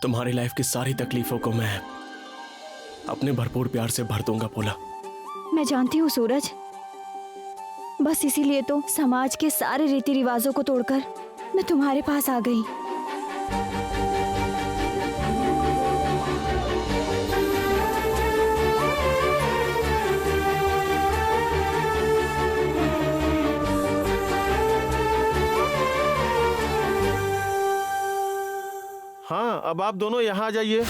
तुम्हारी लाइफ की सारी तकलीफों को मैं अपने भरपूर प्यार से भर दूंगा पोला। मैं जानती हूँ सूरज, बस इसीलिए तो समाज के सारे रीति रिवाजों को तोड़कर मैं तुम्हारे पास आ गई। हाँ, अब आप दोनों यहाँ आ जाइए।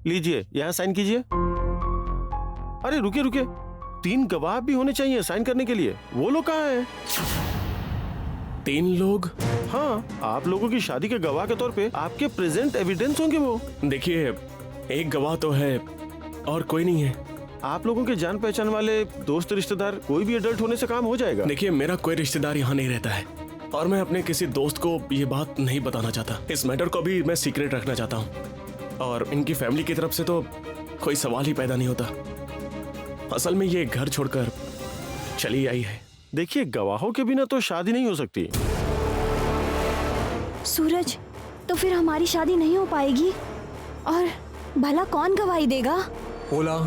लीजिए, यहाँ साइन कीजिए। अरे रुकिए रुकिए, 3 गवाह भी होने चाहिए साइन करने के लिए। वो लोग कहाँ हैं? 3 लोग? हाँ, आप लोगों की शादी के गवाह के तौर पे आपके प्रेजेंट एविडेंस होंगे वो। देखिए, एक गवाह तो है और कोई नहीं है। आप लोगों के जान पहचान वाले दोस्त रिश्तेदार कोई भी एडल्ट होने से काम हो जाएगा। देखिए, मेरा कोई रिश्तेदार यहाँ नहीं रहता है और मैं अपने किसी दोस्त को ये बात नहीं बताना चाहता। इस मैटर को भी मैं सीक्रेट रखना चाहता हूँ और इनकी फैमिली की तरफ से तो कोई सवाल ही पैदा नहीं होता। असल में ये घर छोड़कर चली आई है। देखिए, गवाहों के बिना तो शादी नहीं हो सकती। सूरज, तो फिर हमारी शादी नहीं हो पाएगी और भला कौन गवाही देगा? पोला,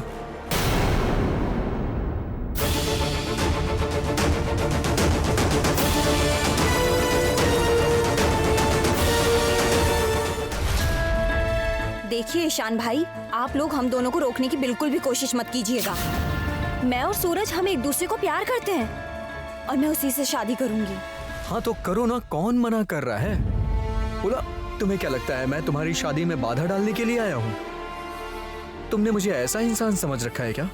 देखिए ईशान भाई, आप लोग हम दोनों को रोकने की बिल्कुल भी कोशिश मत कीजिएगा। मैं और सूरज हम एक दूसरे को प्यार करते हैं और मैं उसी से शादी करूंगी। हाँ तो करो ना, कौन मना कर रहा है? पोला, तुम्हें क्या लगता है मैं तुम्हारी शादी में बाधा डालने के लिए आया हूँ? तुमने मुझे ऐसा इंसान समझ रखा है क्या?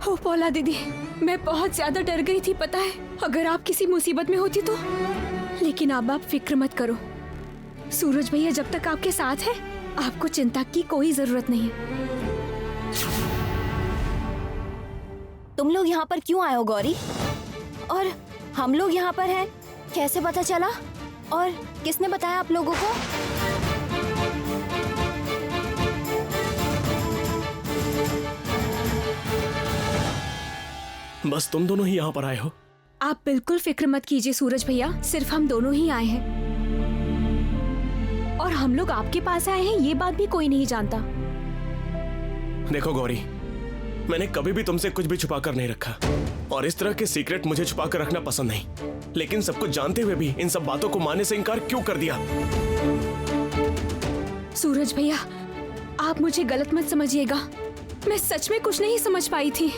हो पोला दीदी, मैं बहुत ज्यादा डर गई थी, पता है, अगर आप किसी मुसीबत में होती तो। लेकिन अब आप फिक्र मत करो, सूरज भैया जब तक आपके साथ है, आपको चिंता की कोई जरूरत नहीं है। तुम लोग यहाँ पर क्यों आए हो गौरी? और हम लोग यहाँ पर हैं, कैसे पता चला? और किसने बताया आप लोगों को? बस तुम दोनों ही यहाँ पर आए हो? आप बिल्कुल फिक्र मत कीजिए सूरज भैया, सिर्फ हम दोनों ही आए हैं और हम लोग आपके पास आए हैं ये बात भी कोई नहीं जानता। देखो गौरी, मैंने कभी भी तुमसे कुछ भी छुपा कर नहीं रखा और इस तरह के सीक्रेट मुझे छुपा कर रखना पसंद नहीं, लेकिन सब कुछ जानते हुए भी इन सब बातों को मानने से इनकार क्यों कर दिया? सूरज भैया, आप मुझे गलत मत समझिएगा, मैं सच में कुछ नहीं समझ पाई थी।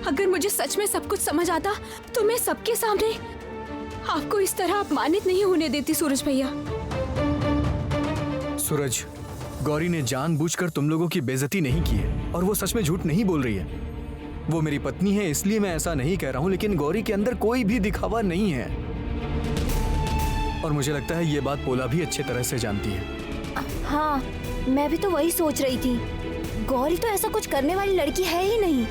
अगर मुझे सच में सब कुछ समझ आता तो मैं सबके सामने आपको इस तरह अपमानित नहीं होने देती सूरज भैया। सूरज, गौरी ने जानबूझकर तुम लोगों की बेइज्जती नहीं की है और वो सच में झूठ नहीं बोल रही है। वो मेरी पत्नी है इसलिए मैं ऐसा नहीं कह रहा हूँ, लेकिन गौरी के अंदर कोई भी दिखावा नहीं है और मुझे लगता है ये बात पोला भी अच्छे तरह से जानती है। हाँ, मैं भी तो वही सोच रही थी। गौरी तो ऐसा कुछ करने वाली लड़की है ही नहीं।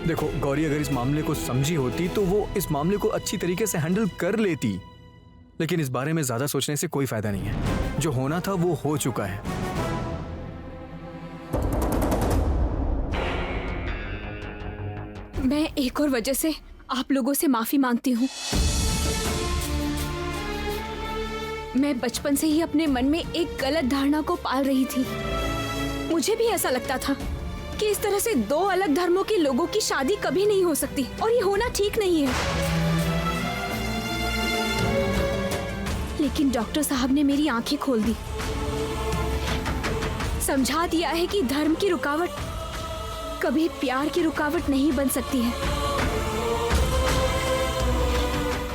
देखो, गौरी अगर इस मामले को समझी होती तो वो इस मामले को अच्छी तरीके से हैंडल कर लेती, लेकिन इस बारे में ज्यादा सोचने से कोई फायदा नहीं है। जो होना था वो हो चुका है। मैं एक और वजह से आप लोगों से माफी मांगती हूँ। मैं बचपन से ही अपने मन में एक गलत धारणा को पाल रही थी। मुझे भी ऐसा लगता था कि इस तरह से 2 अलग धर्मों के लोगों की शादी कभी नहीं हो सकती और ये होना ठीक नहीं है। लेकिन डॉक्टर साहब ने मेरी आंखें खोल दी, समझा दिया है कि धर्म की रुकावट कभी प्यार की रुकावट नहीं बन सकती है।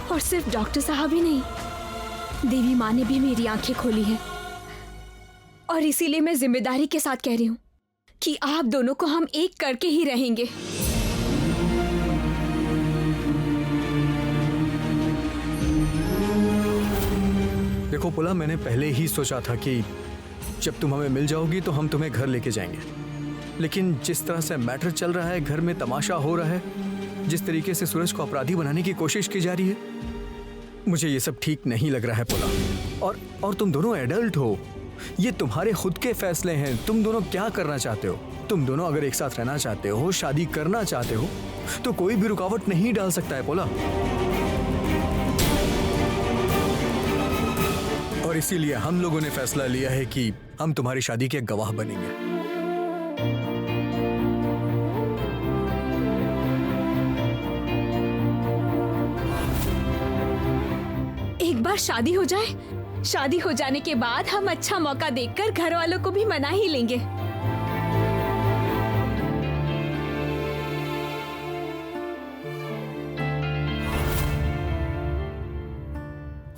और सिर्फ डॉक्टर साहब ही नहीं, देवी माँ ने भी मेरी आंखें खोली है और इसीलिए मैं जिम्मेदारी के साथ कह रही हूँ कि आप दोनों को हम एक करके ही रहेंगे। देखो पोला, मैंने पहले ही सोचा था कि जब तुम हमें मिल जाओगी तो हम तुम्हें घर लेके जाएंगे, लेकिन जिस तरह से मैटर चल रहा है, घर में तमाशा हो रहा है, जिस तरीके से सूरज को अपराधी बनाने की कोशिश की जा रही है, मुझे ये सब ठीक नहीं लग रहा है पोला। और तुम दोनों एडल्ट हो, ये तुम्हारे खुद के फैसले हैं। तुम दोनों क्या करना चाहते हो? तुम दोनों अगर एक साथ रहना चाहते हो, शादी करना चाहते हो, तो कोई भी रुकावट नहीं डाल सकता है पोला। और इसीलिए हम लोगों ने फैसला लिया है कि हम तुम्हारी शादी के गवाह बनेंगे। एक बार शादी हो जाए, शादी हो जाने के बाद हम अच्छा मौका देखकर घर वालों को भी मना ही लेंगे।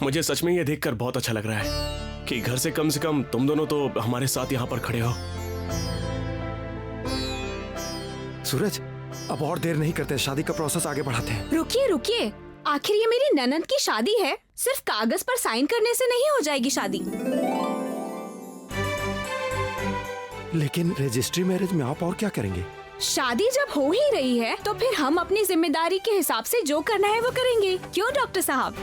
मुझे सच में ये देखकर बहुत अच्छा लग रहा है कि घर से कम तुम दोनों तो हमारे साथ यहाँ पर खड़े हो। सूरज, अब और देर नहीं करते, शादी का प्रोसेस आगे बढ़ाते हैं। रुकिए रुकिए, आखिर ये मेरी ननद की शादी है, सिर्फ कागज पर साइन करने से नहीं हो जाएगी शादी। लेकिन रजिस्ट्री मैरिज में आप और क्या करेंगे? शादी जब हो ही रही है तो फिर हम अपनी जिम्मेदारी के हिसाब से जो करना है वो करेंगे। क्यों डॉक्टर साहब?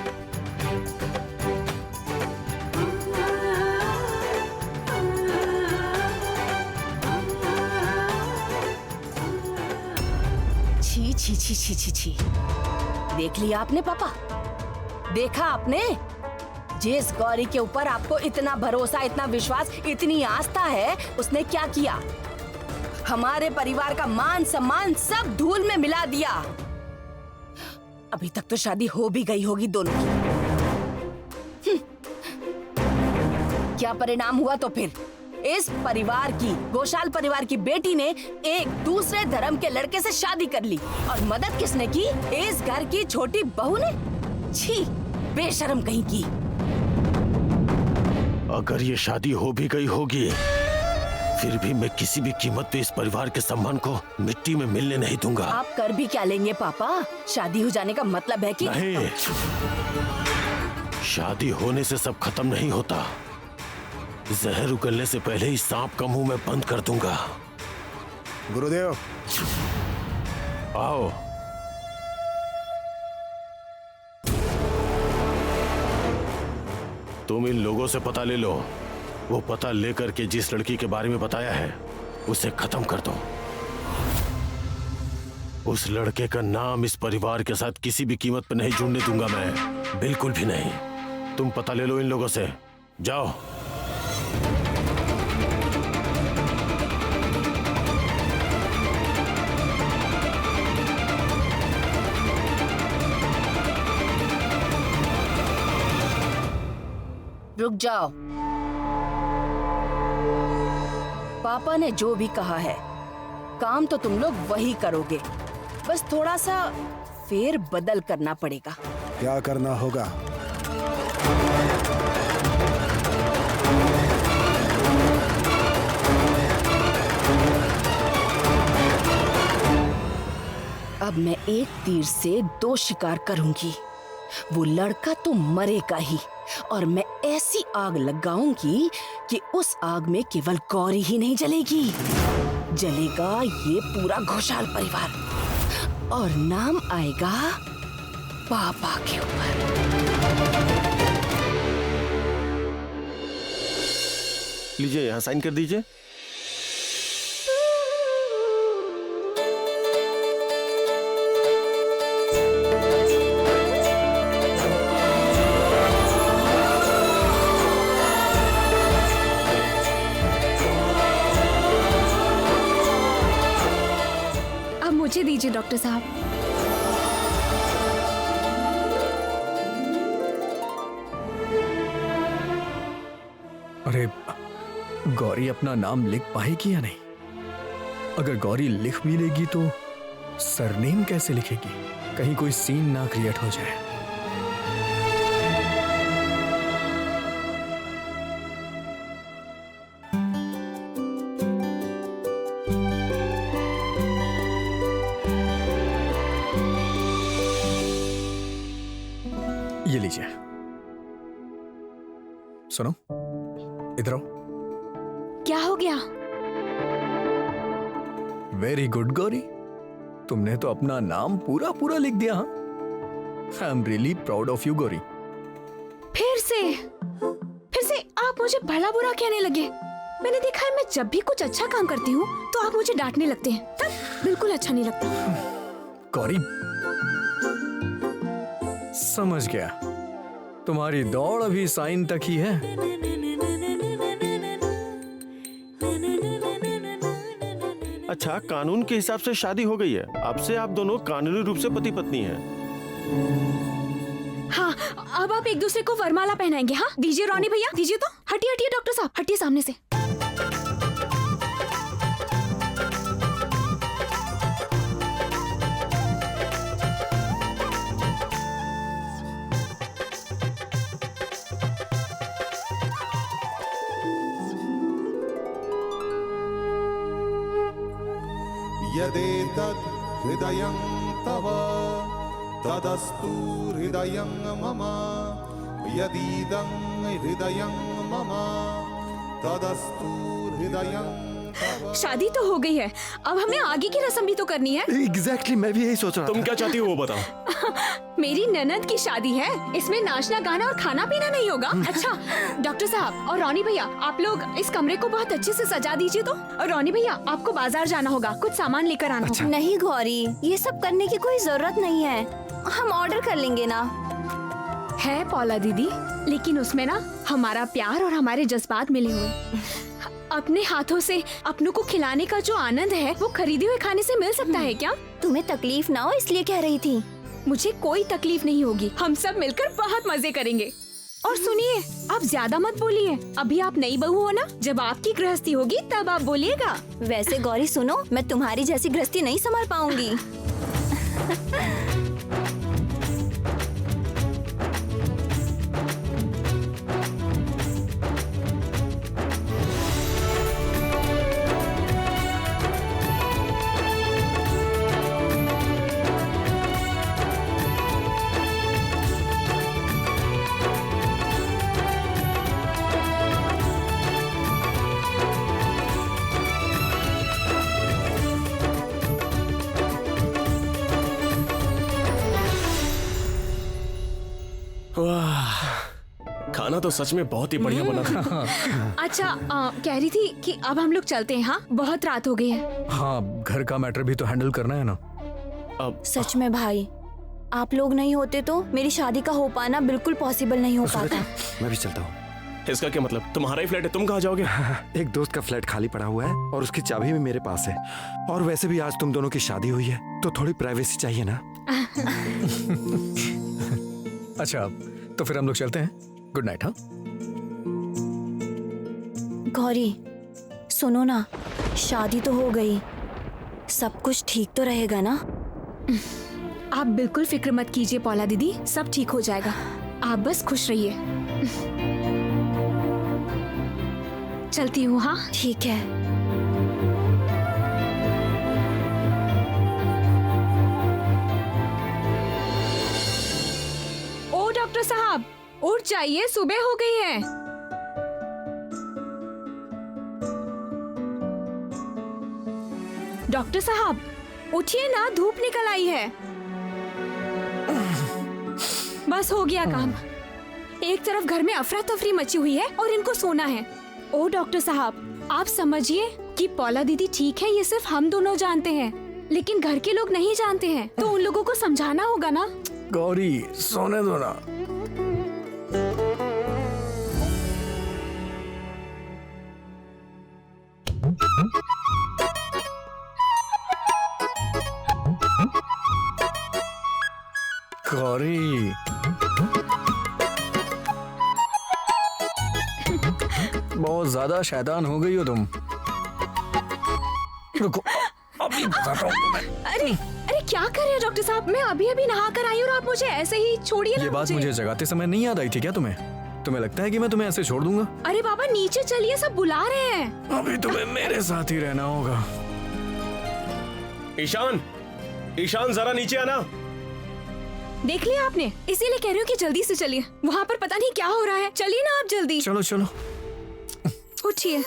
छी छी छी छी छी छी, देख लिया आपने पापा? देखा आपने? जिस गौरी के ऊपर आपको इतना भरोसा, इतना विश्वास, इतनी आस्था है, उसने क्या किया? हमारे परिवार का मान सम्मान सब धूल में मिला दिया। अभी तक तो शादी हो भी गई होगी दोनों की। क्या परिणाम हुआ तो फिर? इस परिवार की, घोषाल परिवार की बेटी ने एक दूसरे धर्म के लड़के से शादी कर ली, और मदद किसने की? इस घर की छोटी बहू ने। छी, बेशर्म कहीं की। अगर ये शादी हो भी गई होगी, फिर भी मैं किसी भी कीमत पे इस परिवार के सम्मान को मिट्टी में मिलने नहीं दूंगा। आप कर भी क्या लेंगे पापा? शादी हो जाने का मतलब है कि नहीं, शादी होने से सब खत्म नहीं होता। जहर उगलने से पहले ही सांप का मुंह में बंद कर दूंगा। गुरुदेव, आओ। तुम इन लोगों से पता ले लो। वो पता लेकर के जिस लड़की के बारे में बताया है उसे खत्म कर दो। उस लड़के का नाम इस परिवार के साथ किसी भी कीमत पर नहीं जुड़ने दूंगा मैं, बिल्कुल भी नहीं। तुम पता ले लो इन लोगों से, जाओ। रुक जाओ। पापा ने जो भी कहा है, काम तो तुम लोग वही करोगे, बस थोड़ा सा फेर बदल करना पड़ेगा। क्या करना होगा? अब मैं एक तीर से दो शिकार करूंगी। वो लड़का तो मरेगा ही, और मैं ऐसी आग लगाऊंगी कि उस आग में केवल गौरी ही नहीं जलेगी, जलेगा ये पूरा घोषाल परिवार, और नाम आएगा पापा के ऊपर। लीजिए, यहाँ साइन कर दीजिए। मुझे दीजिए डॉक्टर साहब। अरे, गौरी अपना नाम लिख पाएगी या नहीं? अगर गौरी लिख भी लेगी तो सरनेम कैसे लिखेगी? कहीं कोई सीन ना क्रिएट हो जाए। ये लीजिए। सुनो, इधर आओ। क्या हो गया? वेरी गुड गौरी, तुमने तो अपना नाम पूरा पूरा लिख दिया। हाँ, I am really proud of you Gauri. फिर से आप मुझे भला बुरा कहने लगे। मैंने देखा है मैं जब भी कुछ अच्छा काम करती हूँ तो आप मुझे डांटने लगते हैं, तब बिल्कुल अच्छा नहीं लगता। गौरी, समझ गया, तुम्हारी दौड़ अभी साइन तक ही है। अच्छा, कानून के हिसाब से शादी हो गई है, अब से आप दोनों कानूनी रूप से पति पत्नी हैं। हाँ, अब आप एक दूसरे को वरमाला पहनाएंगे। हाँ दीजिए रोनी भैया, दीजिए तो। हटिए हटिए डॉक्टर साहब, हटिए सामने से। यदेतद् हृदयं तव तदस्तु हृदयं मम, यदीदं हृदयं मम तदस्तु हृदयं तव। शादी तो हो गई है, अब हमें आगे की रस्म भी तो करनी है। एग्जैक्टली, मैं भी यही सोच रहा तुम था। क्या चाहती हो वो बताओ। मेरी ननद की शादी है, इसमें नाचना गाना और खाना पीना नहीं होगा। अच्छा डॉक्टर साहब और रोनी भैया, आप लोग इस कमरे को बहुत अच्छे से सजा दीजिए तो। और रोनी भैया, आपको बाजार जाना होगा, कुछ सामान लेकर आना होगा। नहीं गौरी, ये सब करने की कोई जरूरत नहीं है, हम ऑर्डर कर लेंगे ना। है पौला दीदी, लेकिन उसमें ना हमारा प्यार और हमारे जज्बात मिले हुए। अपने हाथों से अपनों को खिलाने का जो आनंद है वो खरीदे हुए खाने से मिल सकता है क्या? तुम्हें तकलीफ ना हो इसलिए कह रही थी। मुझे कोई तकलीफ नहीं होगी, हम सब मिलकर बहुत मजे करेंगे। और सुनिए, आप ज्यादा मत बोलिए, अभी आप नई बहू हो ना, जब आपकी गृहस्थी होगी तब आप बोलिएगा। वैसे गौरी सुनो, मैं तुम्हारी जैसी गृहस्थी नहीं संभाल पाऊंगी। वाह, खाना तो सच में बहुत ही बढ़िया बना था। अच्छा कह रही थी कि अब हम लोग चलते हैं। हाँ बहुत रात हो गई है। हाँ, घर का मैटर भी तो हैंडल करना है ना। अब सच में भाई, आप लोग नहीं होते तो मेरी शादी का हो पाना बिल्कुल पॉसिबल नहीं हो पाता। मैं भी चलता हूँ। इसका क्या मतलब? तुम्हारा ही फ्लैट है, तुम कहाँ जाओगे? एक दोस्त का फ्लैट खाली पड़ा हुआ है और उसकी चाबी भी मेरे पास है। और वैसे भी आज तुम दोनों की शादी हुई है तो थोड़ी प्राइवेसी चाहिए ना। अच्छा, तो फिर हम लोग चलते हैं। Good night. हाँ गौरी सुनो ना, शादी तो हो गई, सब कुछ ठीक तो रहेगा ना? आप बिल्कुल फिक्र मत कीजिए पौला दीदी, सब ठीक हो जाएगा, आप बस खुश रहिए। चलती हूँ। हाँ ठीक है। ओ डॉक्टर साहब, उठ जाइए, सुबह हो गई है। डॉक्टर साहब उठिए ना, धूप निकल आई है। बस हो गया काम। एक तरफ घर में अफरा तफरी मची हुई है और इनको सोना है। ओ डॉक्टर साहब, आप समझिए कि पौला दीदी ठीक है, ये सिर्फ हम दोनों जानते हैं, लेकिन घर के लोग नहीं जानते हैं, तो उन लोगों को समझाना होगा ना। गौरी, सोने दो ना। गौरी, बहुत ज्यादा शैतान हो गई हो तुम। रुको, अभी बताता हूँ तुम्हें। अरे अरे क्या कर रहे हैं डॉक्टर साहब? मैं अभी अभी नहा कर आई और आप मुझे ऐसे ही छोड़िए ना। ये बात मुझे जगाते समय नहीं याद आई थी क्या तुम्हें? तुम्हें लगता है कि मैं तुम्हें ऐसे छोड़ दूंगा? अरे बाबा नीचे चलिए, सब बुला रहे हैं। अभी तुम्हें मेरे साथ ही रहना होगा। ईशान, ईशान जरा नीचे आना। देख लिया आपने, इसीलिए कह रही हूँ कि जल्दी से चलिए, वहाँ पर पता नहीं क्या हो रहा है। चलिए ना आप जल्दी। चलो चलो। उठिए।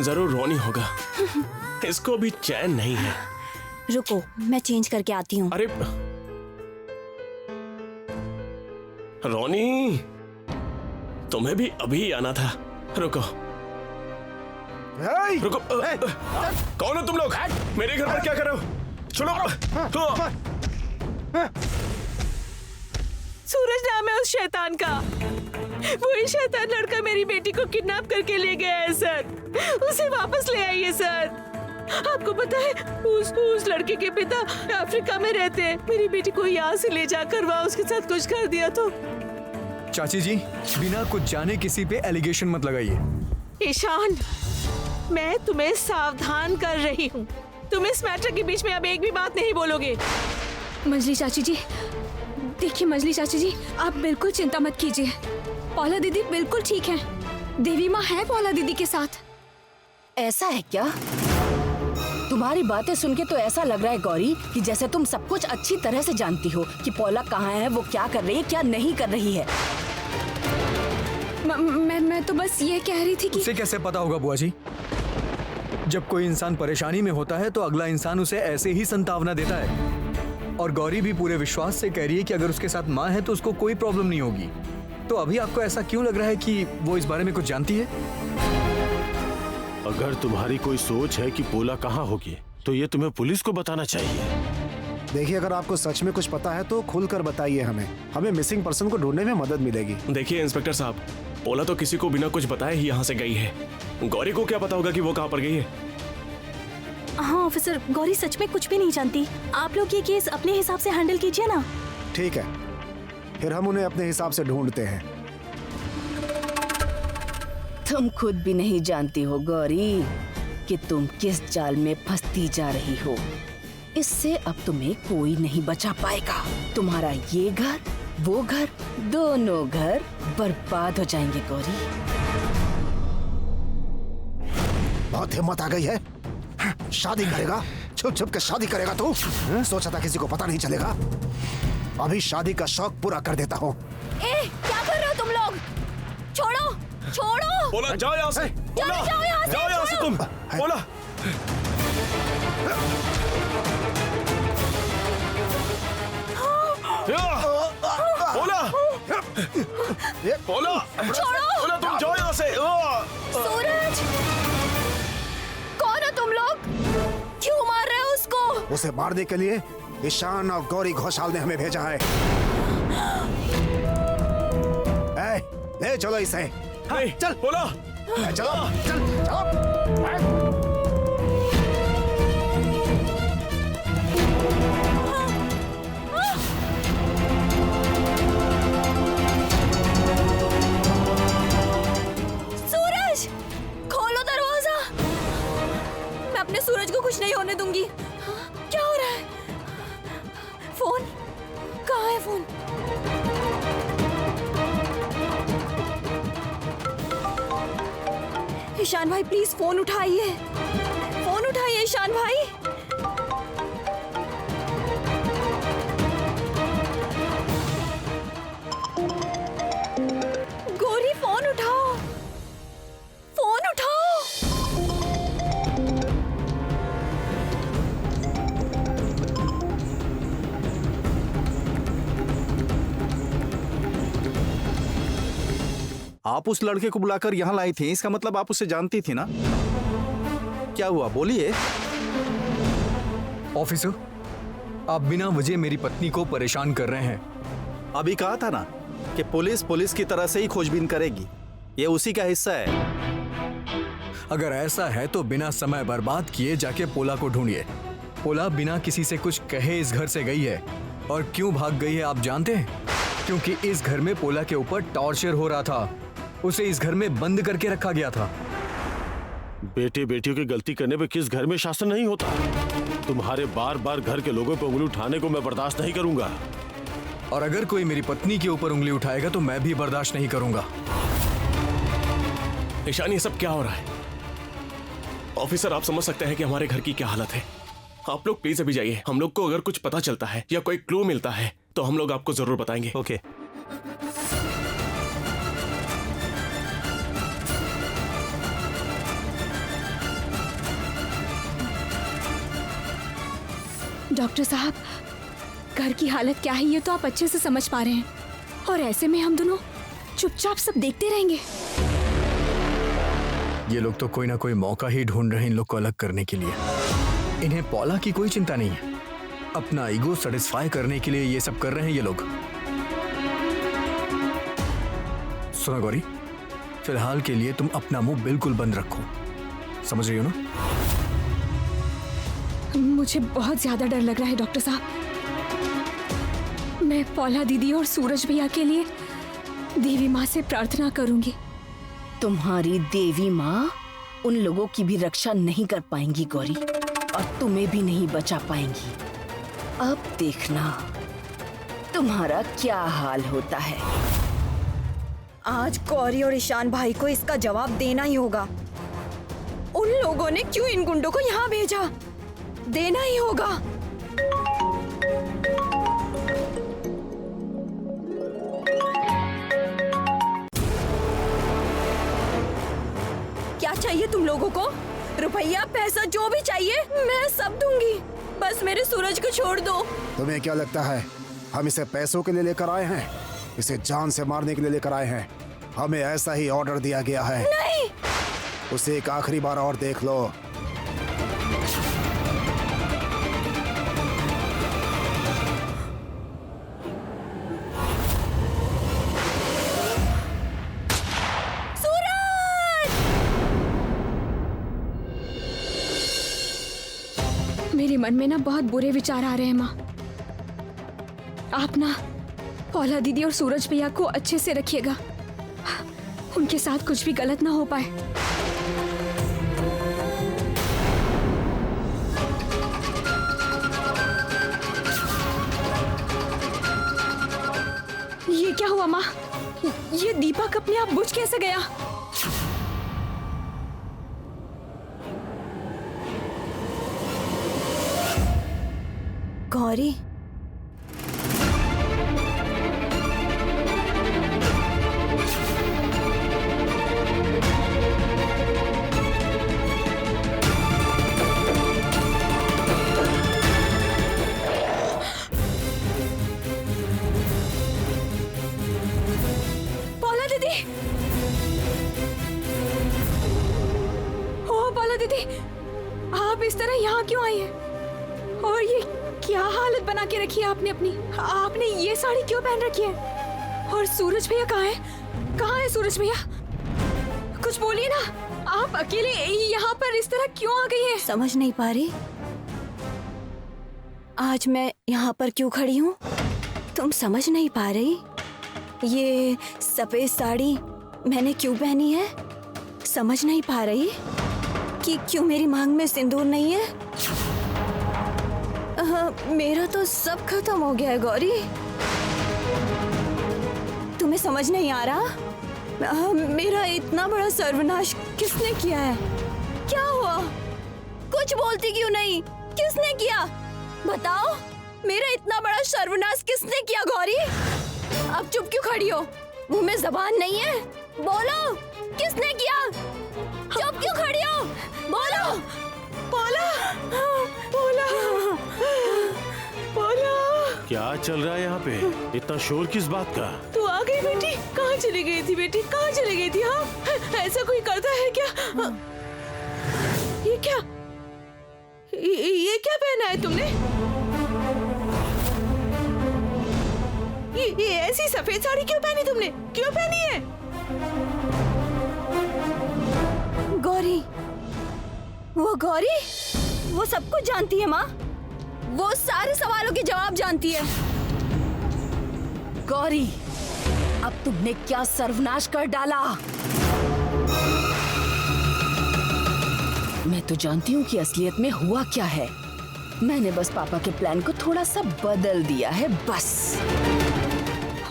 जरूर रोनी होगा। इसको भी चैन नहीं है। रुको, मैं चेंज करके आती हूँ। अरे रोनी, तुम्हें भी अभी आना था। रुको रुको। कौन हो तुम लोग? मेरे घर पर क्या कर रहे हो? सुनो। सूरज नाम है उस शैतान का। वही शैतान लड़का मेरी बेटी को किडनैप करके ले गया है सर। उसे वापस ले आइए सर। आपको पता है उस लड़के के पिता अफ्रीका में रहते हैं। मेरी बेटी को यहाँ से ले जाकर वहाँ उसके साथ कुछ कर दिया तो। चाची जी, बिना कुछ जाने किसी पे एलिगेशन मत लगाइए। ईशान, मैं तुम्हें सावधान कर रही हूँ। तुम इस मैटर के बीच में अब एक भी बात नहीं बोलोगे। मंजली चाची जी, देखिए मंजली चाची जी, आप बिल्कुल चिंता मत कीजिए। पौला दीदी बिल्कुल ठीक है। देवी माँ है पौला दीदी के साथ। ऐसा है क्या? तुम्हारी बातें सुन के तो ऐसा लग रहा है गौरी कि जैसे तुम सब कुछ अच्छी तरह से जानती हो कि पौला कहाँ है, वो क्या कर रही है, क्या नहीं कर रही है। मैं तो बस ये कह रही थी कि उसे कैसे पता होगा बुआ जी? जब कोई इंसान परेशानी में होता है तो अगला इंसान उसे ऐसे ही संतावना देता है। और गौरी भी पूरे विश्वास से कह रही है कि अगर उसके साथ माँ है तो उसको कोई प्रॉब्लम नहीं होगी। तो अभी आपको ऐसा क्यों लग रहा है कि वो इस बारे में कुछ जानती है? अगर तुम्हारी कोई सोच है कि पोला कहाँ होगी तो ये तुम्हें पुलिस को बताना चाहिए। देखिए, अगर आपको सच में कुछ पता है तो खुलकर बताइए हमें मिसिंग पर्सन को ढूंढने में मदद मिलेगी। देखिए इंस्पेक्टर साहब, पोला तो किसी को बिना कुछ बताए ही यहाँ से गई है। गौरी को क्या पता होगा कि वो कहाँ पर गई है? हाँ ऑफिसर, गौरी सच में कुछ भी नहीं जानती। आप लोग ये केस अपने हिसाब से हैंडल कीजिए ना। ठीक है, फिर हम उन्हें अपने हिसाब से ढूंढते हैं। तुम खुद भी नहीं जानती हो गौरी कि तुम किस जाल में फंसती जा रही हो। इससे अब तुम्हें कोई नहीं बचा पाएगा। तुम्हारा ये घर, वो घर, दोनों घर बर्बाद हो जाएंगे गौरी। बहुत हिम्मत आ गई है। शादी करेगा? छुप छुप के शादी करेगा तू? सोचा था किसी को पता नहीं चलेगा। अभी शादी का शौक पूरा कर देता हूँ। क्या कर रहे हो तुम लोग? छोड़ो छोड़ो। पोला जाओ यहाँ से। पोला जाओ यहाँ से, जाओ यहाँ से तुम। पोला पोला पोला पोला तुम जाओ यहाँ से। सूरज, कौन हो तुम लोग? क्यों मार रहे हो उसको? उसे मारने के लिए ईशान और गौरी घोषाल ने हमें भेजा है। ले चलो इसे। नहीं, चल पोला चलो चल चलो। सूरज, खोलो दरवाजा। मैं अपने सूरज को कुछ नहीं होने दूंगी। क्या हो रहा है? फोन कहाँ है? फोन ईशान भाई, प्लीज फोन उठाइए। फोन उठाइए ईशान भाई। गौरी, फोन उठाओ, फोन उठाओ। आप उस लड़के को बुलाकर यहाँ लाई थी, इसका मतलब आप उसे जानती थी ना? क्या हुआ, बोलिए। ऑफिसर, आप बिना वजह मेरी पत्नी को परेशान कर रहे हैं। अभी कहा था ना कि पुलिस की तरह से ही खोजबीन करेगी। ये उसी का हिस्सा है। अगर ऐसा है तो बिना समय बर्बाद किए जाके पोला को ढूंढिए। पोला बिना किसी से कुछ कहे इस घर से गई है। और क्यों भाग गई है आप जानते हैं? क्योंकि इस घर में पोला के ऊपर टॉर्चर हो रहा था। उसे इस घर में बंद करके रखा गया था। बेटे बेटियों की गलती करने पे किस घर में शासन नहीं होता? तुम्हारे बार बार घर के लोगों पे उंगली उठाने को मैं बर्दाश्त नहीं करूंगा। और अगर कोई मेरी पत्नी के ऊपर उंगली उठाएगा तो मैं भी बर्दाश्त नहीं करूंगा। ईशान, ये सब क्या हो रहा है? ऑफिसर, आप समझ सकते हैं कि हमारे घर की क्या हालत है। आप लोग प्लीज अभी जाइए। हम लोग को अगर कुछ पता चलता है या कोई क्लू मिलता है तो हम लोग आपको जरूर बताएंगे। ओके। डॉक्टर साहब, घर की हालत क्या है ये तो आप अच्छे से समझ पा रहे हैं, और ऐसे में हम दोनों चुपचाप सब देखते रहेंगे। ये लोग तो कोई ना कोई मौका ही ढूंढ रहे हैं इन लोग को अलग करने के लिए। इन्हें पौला की कोई चिंता नहीं है, अपना ईगो सेटिस्फाई करने के लिए ये सब कर रहे हैं ये लोग। सुनो गौरी, फिलहाल के लिए तुम अपना मुंह बिल्कुल बंद रखो, समझ रही हो ना? मुझे बहुत ज्यादा डर लग रहा है डॉक्टर साहब। मैं पौला दीदी और सूरज भैया के लिए देवी माँ से प्रार्थना करूंगी। तुम्हारी देवी माँ उन लोगों की भी रक्षा नहीं कर पाएंगी गौरी, और तुम्हें भी नहीं बचा पाएंगी। अब देखना तुम्हारा क्या हाल होता है। आज गौरी और ईशान भाई को इसका जवाब देना ही होगा। उन लोगों ने क्यों इन गुंडों को यहाँ भेजा, देना ही होगा। क्या चाहिए तुम लोगों को? रुपया, पैसा, जो भी चाहिए मैं सब दूंगी, बस मेरे सूरज को छोड़ दो। तुम्हें क्या लगता है हम इसे पैसों के लिए लेकर आए हैं? इसे जान से मारने के लिए लेकर आए हैं। हमें ऐसा ही ऑर्डर दिया गया है। नहीं, उसे एक आखिरी बार और देख लो। मेरे मन में ना बहुत बुरे विचार आ रहे हैं माँ। आप ना पौला दीदी और सूरज भैया को अच्छे से रखिएगा, उनके साथ कुछ भी गलत ना हो पाए। ये क्या हुआ माँ? ये दीपक अपने आप बुझ कैसे गया? गौरी, पौला दीदी, ओ पौला दीदी, आप इस तरह यहाँ क्यों आई हैं? और ये क्या हालत बना के रखी है आपने अपनी? आपने ये साड़ी क्यों पहन रखी है? और सूरज भैया कहाँ है? कहाँ है सूरज भैया? कुछ बोलिए ना, आप अकेले यहाँ पर इस तरह क्यों आ गई हैं? समझ नहीं पा रही आज मैं यहाँ पर क्यों खड़ी हूँ? तुम समझ नहीं पा रही ये सफेद साड़ी मैंने क्यों पहनी है? समझ नहीं पा रही कि क्यों मेरी मांग में सिंदूर नहीं है? मेरा तो सब खत्म हो गया है गौरी। तुम्हें समझ नहीं आ रहा? मेरा इतना बड़ा सर्वनाश किसने किया है? क्या हुआ? कुछ बोलती क्यों नहीं? किसने किया? बताओ, मेरा इतना बड़ा सर्वनाश किसने किया गौरी? अब चुप क्यों खड़ी हो? मुंह में जबान नहीं है? बोलो, किसने किया? चुप क्यों खड़ी हो? बोलो। पौला, पौला, पौला, क्या चल रहा है यहाँ पे? इतना शोर किस बात का? तू आ गई बेटी? कहाँ चली गई थी बेटी? कहाँ चली गई थी? हाँ, ऐसा कोई करता है क्या? ये क्या? ये क्या पहना है तुमने? ये ऐसी सफेद साड़ी क्यों पहनी तुमने? क्यों पहनी है? गौरी, वो गौरी, वो सब कुछ जानती है माँ। वो सारे सवालों के जवाब जानती है। गौरी, अब तुमने क्या सर्वनाश कर डाला? मैं तो जानती हूँ कि असलियत में हुआ क्या है। मैंने बस पापा के प्लान को थोड़ा सा बदल दिया है, बस।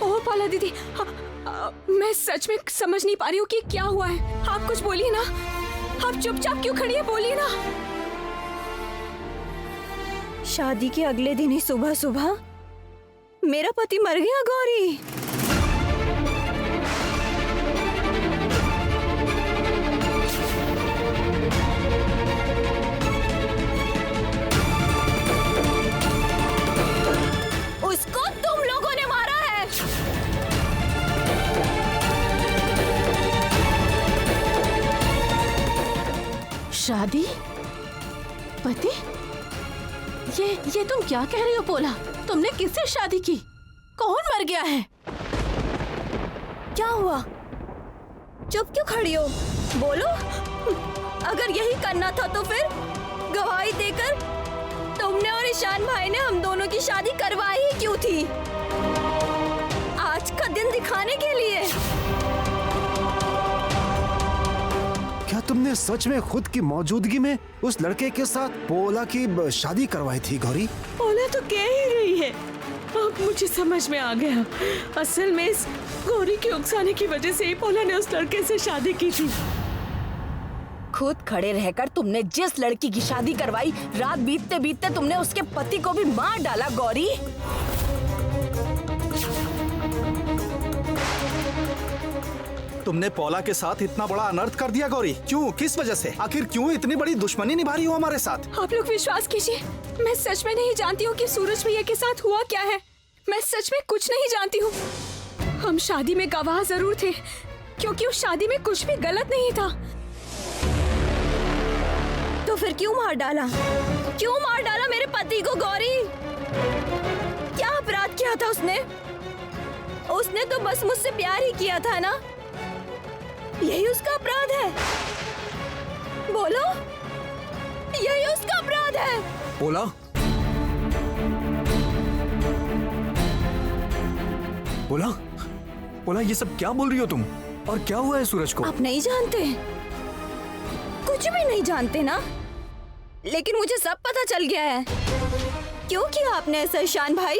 ओ पौला दीदी, मैं सच में समझ नहीं पा रही हूँ कि क्या हुआ है। आप कुछ बोलिए ना। आप चुपचाप क्यों खड़ी है? बोलिए ना। शादी के अगले दिन ही सुबह सुबह मेरा पति मर गया गौरी। ये तुम क्या कह रही हो पोला? तुमने किससे शादी की? कौन मर गया है? क्या हुआ? चुप क्यों खड़ी हो? बोलो। अगर यही करना था तो फिर गवाही देकर तुमने और ईशान भाई ने हम दोनों की शादी करवाई ही क्यों थी? आज का दिन दिखाने के लिए। क्या तुमने सच में खुद की मौजूदगी में उस लड़के के साथ पोला की शादी करवाई थी गौरी? पोला तो कह ही रही है। अब मुझे समझ में आ गया। असल में इस गौरी के उकसाने की वजह से ही पोला ने उस लड़के से शादी की थी। खुद खड़े रहकर तुमने जिस लड़की की शादी करवाई, रात बीतते बीतते तुमने उसके पति को भी मार डाला गौरी। तुमने पोला के साथ इतना बड़ा अनर्थ कर दिया गौरी। क्यों? किस वजह से? आखिर क्यों इतनी बड़ी दुश्मनी निभा रही हो हमारे साथ? आप लोग विश्वास कीजिए, मैं सच में नहीं जानती हूँ कि सूरज भैया के साथ हुआ क्या है। मैं सच में कुछ नहीं जानती हूँ। हम शादी में गवाह जरूर थे, क्योंकि उस शादी में कुछ भी गलत नहीं था। तो फिर क्यों मार डाला? क्यों मार डाला मेरे पति को गौरी? क्या अपराध किया था उसने? उसने तो बस मुझसे प्यार ही किया था ना? यही उसका अपराध है? बोलो, यही उसका अपराध है? पोला, पोला, पोला, ये सब क्या बोल रही हो तुम? और क्या हुआ है सूरज को? आप नहीं जानते, कुछ भी नहीं जानते ना? लेकिन मुझे सब पता चल गया है। क्यों किया आपने ऐसा ईशान भाई?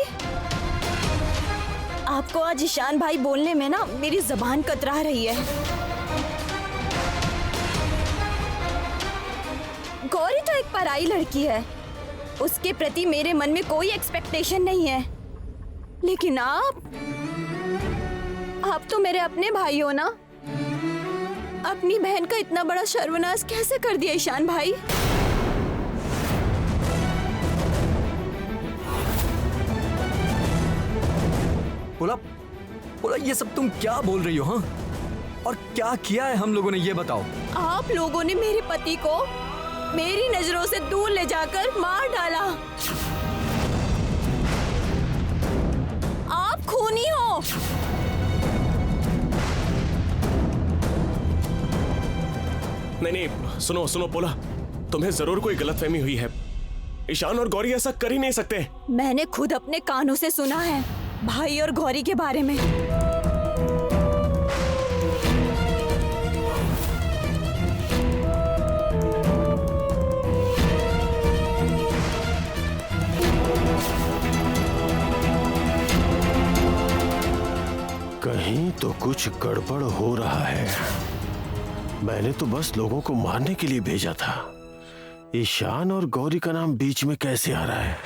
आपको आज ईशान भाई बोलने में ना मेरी जबान कतरा रही है। गौरी तो एक पराई लड़की है, उसके प्रति मेरे मन में कोई एक्सपेक्टेशन नहीं है। लेकिन आप तो मेरे अपने भाई हो ना? अपनी बहन का इतना बड़ा सर्वनाश कैसे कर दिया ईशान भाई? पोला, पोला, ये सब तुम क्या बोल रही हो? हाँ, और क्या किया है हम लोगों ने, ये बताओ। आप लोगों ने मेरे पति को मेरी नजरों से दूर ले जाकर मार डाला। आप खूनी हो। नहीं, सुनो सुनो पोला, तुम्हें जरूर कोई गलतफहमी हुई है। ईशान और गौरी ऐसा कर ही नहीं सकते। मैंने खुद अपने कानों से सुना है भाई और गौरी के बारे में। कहीं तो कुछ गड़बड़ हो रहा है। मैंने तो बस लोगों को मारने के लिए भेजा था। ईशान और गौरी का नाम बीच में कैसे आ रहा है?